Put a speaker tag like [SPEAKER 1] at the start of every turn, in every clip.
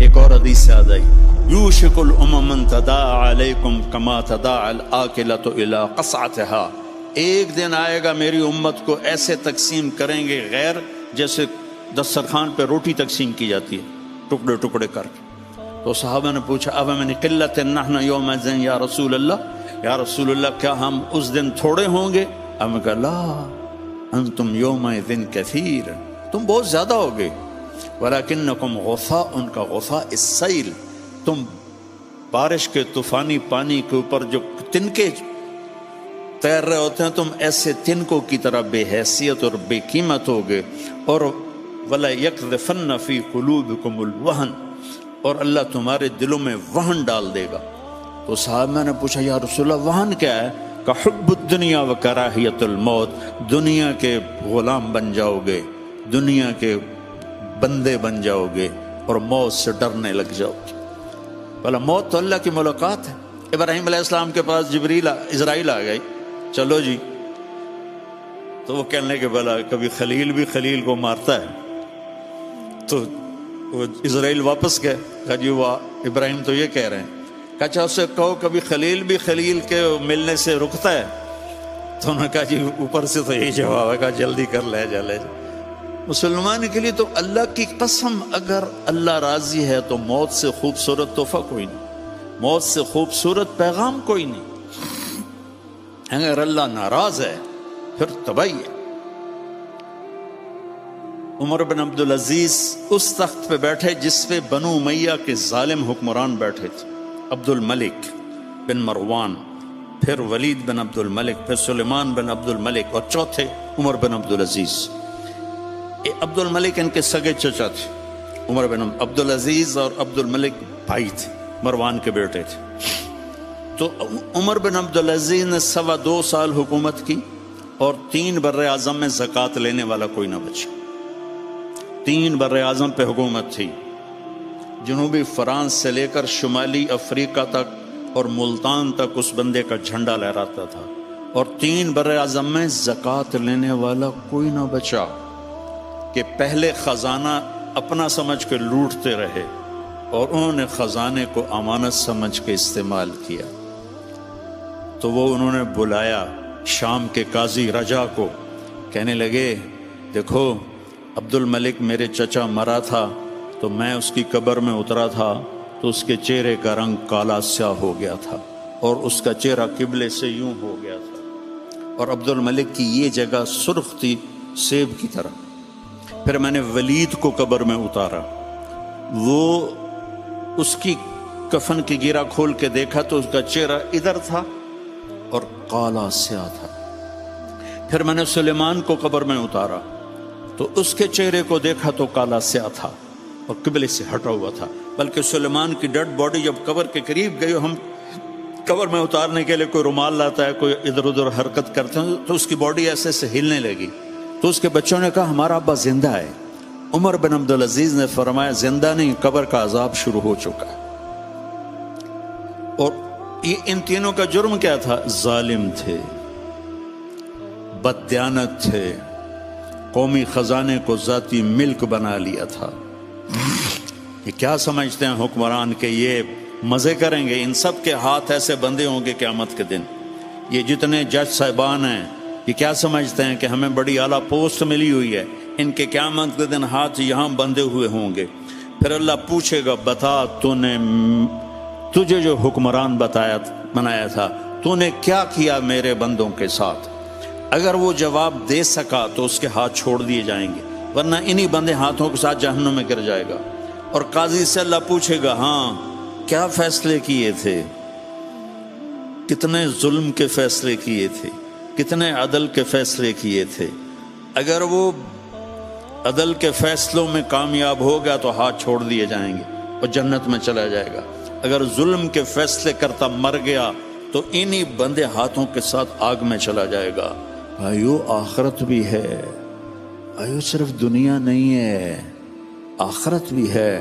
[SPEAKER 1] ایک اور حدیث سے آ جائی، یوشکل امم تداعی علیکم کما تداعی الآکلۃ الی قصعتھا، ایک دن آئے گا میری امت کو ایسے تقسیم کریں گے غیر جیسے دسترخوان پہ روٹی تقسیم کی جاتی ہے، ٹکڑے ٹکڑے کر کے۔ تو صحابہ نے پوچھا اب من قلت نحن یومئذ یا رسول اللہ، یا رسول اللہ کیا ہم اس دن تھوڑے ہوں گے؟ ہم نے کہا لا انتم یومئذ کثیر، تم بہت زیادہ ہوگے، ولکنکم غثاء، ان کا غثاء السیل، تم بارش کے طوفانی پانی کے اوپر جو تنکے تیر رہے ہوتے ہیں، تم ایسے تنکوں کی طرح بے حیثیت اور بے قیمت ہوگے، اور وَلَا يَقْذِفَنَّ فِي قُلُوبِكُمُ الْوَهْنَ، اور اللہ تمہارے دلوں میں وہن ڈال دے گا۔ تو صحابہ نے پوچھا یا رسول اللہ وہن کیا ہے؟ کہ حب الدنیا و کراہیت الموت، دنیا کے غلام بن جاؤ گے، دنیا کے بندے بن جاؤ گے، اور موت سے ڈرنے لگ جاؤ گے۔ بھلا موت تو اللہ کی ملاقات ہے۔ ابراہیم علیہ السلام کے پاس اسرائیل آ گئی، چلو جی، تو وہ کہنے کہ بھلا کبھی خلیل بھی خلیل کو مارتا ہے؟ تو وہ اسرائیل واپس گئے، کہا جی وہ ابراہیم تو یہ کہہ رہے ہیں، کہا اچھا اس سے کہو کبھی خلیل بھی خلیل کے ملنے سے رکتا ہے؟ تو انہوں نے کہا جی اوپر سے تو یہی جواب ہے، کہا جلدی کر لے جا لے جا۔ مسلمان کے لیے تو اللہ کی قسم، اگر اللہ راضی ہے تو موت سے خوبصورت تحفہ کوئی نہیں، موت سے خوبصورت پیغام کوئی نہیں۔ اگر اللہ ناراض ہے پھر تباہی ہے۔ عمر بن عبدالعزیز اس تخت پہ بیٹھے جس پہ بنو امیہ کے ظالم حکمران بیٹھے تھے، عبد الملک بن مروان، پھر ولید بن عبد الملک، پھر سلیمان بن عبد الملک، اور چوتھے عمر بن عبدالعزیز۔ عبد الملک ان کے سگے چچا تھے، عمر بن عبدالعزیز اور عبد الملک بھائی تھے، مروان کے بیٹے تھے۔ تو عمر بن عبدالعزیز نے 2.25 سال حکومت کی، اور 3 بر اعظم میں زکوٰۃ لینے والا کوئی نہ بچا۔ 3 بر اعظم پہ حکومت تھی، جنوبی فرانس سے لے کر شمالی افریقہ تک اور ملتان تک اس بندے کا جھنڈا لہراتا تھا، اور 3 بر اعظم میں زکوٰۃ لینے والا کوئی نہ بچا، کہ پہلے خزانہ اپنا سمجھ کے لوٹتے رہے، اور انہوں نے خزانے کو امانت سمجھ کے استعمال کیا۔ تو وہ انہوں نے بلایا شام کے قاضی رجا کو، کہنے لگے دیکھو عبد الملک میرے چچا مرا تھا تو میں اس کی قبر میں اترا تھا تو اس کے چہرے کا رنگ کالا سیاہ ہو گیا تھا، اور اس کا چہرہ قبلے سے یوں ہو گیا تھا، اور عبد الملک کی یہ جگہ سرخ تھی سیب کی طرح۔ پھر میں نے ولید کو قبر میں اتارا، وہ اس کی کفن کی گیرا کھول کے دیکھا تو اس کا چہرہ ادھر تھا اور کالا سیاہ تھا۔ پھر میں نے سلیمان کو قبر میں اتارا تو اس کے چہرے کو دیکھا تو کالا سیاہ تھا اور قبلے سے ہٹا ہوا تھا، بلکہ سلیمان کی ڈیڈ باڈی جب قبر کے قریب گئی، ہم قبر میں اتارنے کے لیے کوئی رومال لاتا ہے، کوئی ادھر ادھر حرکت کرتے ہیں تو اس کی باڈی ایسے سے ہلنے لگی، تو اس کے بچوں نے کہا ہمارا ابا زندہ ہے۔ عمر بن عبدالعزیز نے فرمایا زندہ نہیں، قبر کا عذاب شروع ہو چکا ہے۔ اور ان تینوں کا جرم کیا تھا؟ ظالم تھے، بددیانت تھے، قومی خزانے کو ذاتی ملک بنا لیا تھا۔ یہ کیا سمجھتے ہیں حکمران کہ یہ مزے کریں گے؟ ان سب کے ہاتھ ایسے بندے ہوں گے قیامت کے دن۔ یہ جتنے جج صاحبان ہیں یہ کیا سمجھتے ہیں کہ ہمیں بڑی اعلیٰ پوسٹ ملی ہوئی ہے؟ ان کے قیامت کے دن ہاتھ یہاں بندھے ہوئے ہوں گے۔ پھر اللہ پوچھے گا بتا تجھے جو حکمران بنایا تھا تو نے کیا کیا میرے بندوں کے ساتھ؟ اگر وہ جواب دے سکا تو اس کے ہاتھ چھوڑ دیے جائیں گے، ورنہ انہی بندے ہاتھوں کے ساتھ جہنم میں گر جائے گا۔ اور قاضی سے اللہ پوچھے گا ہاں کیا فیصلے کیے تھے، کتنے ظلم کے فیصلے کیے تھے، کتنے عدل کے فیصلے کیے تھے؟ اگر وہ عدل کے فیصلوں میں کامیاب ہو گیا تو ہاتھ چھوڑ دیے جائیں گے اور جنت میں چلا جائے گا۔ اگر ظلم کے فیصلے کرتا مر گیا تو انہی بندے ہاتھوں کے ساتھ آگ میں چلا جائے گا۔ بھائیو آخرت بھی ہے، بھائیو صرف دنیا نہیں ہے، آخرت بھی ہے۔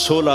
[SPEAKER 1] 16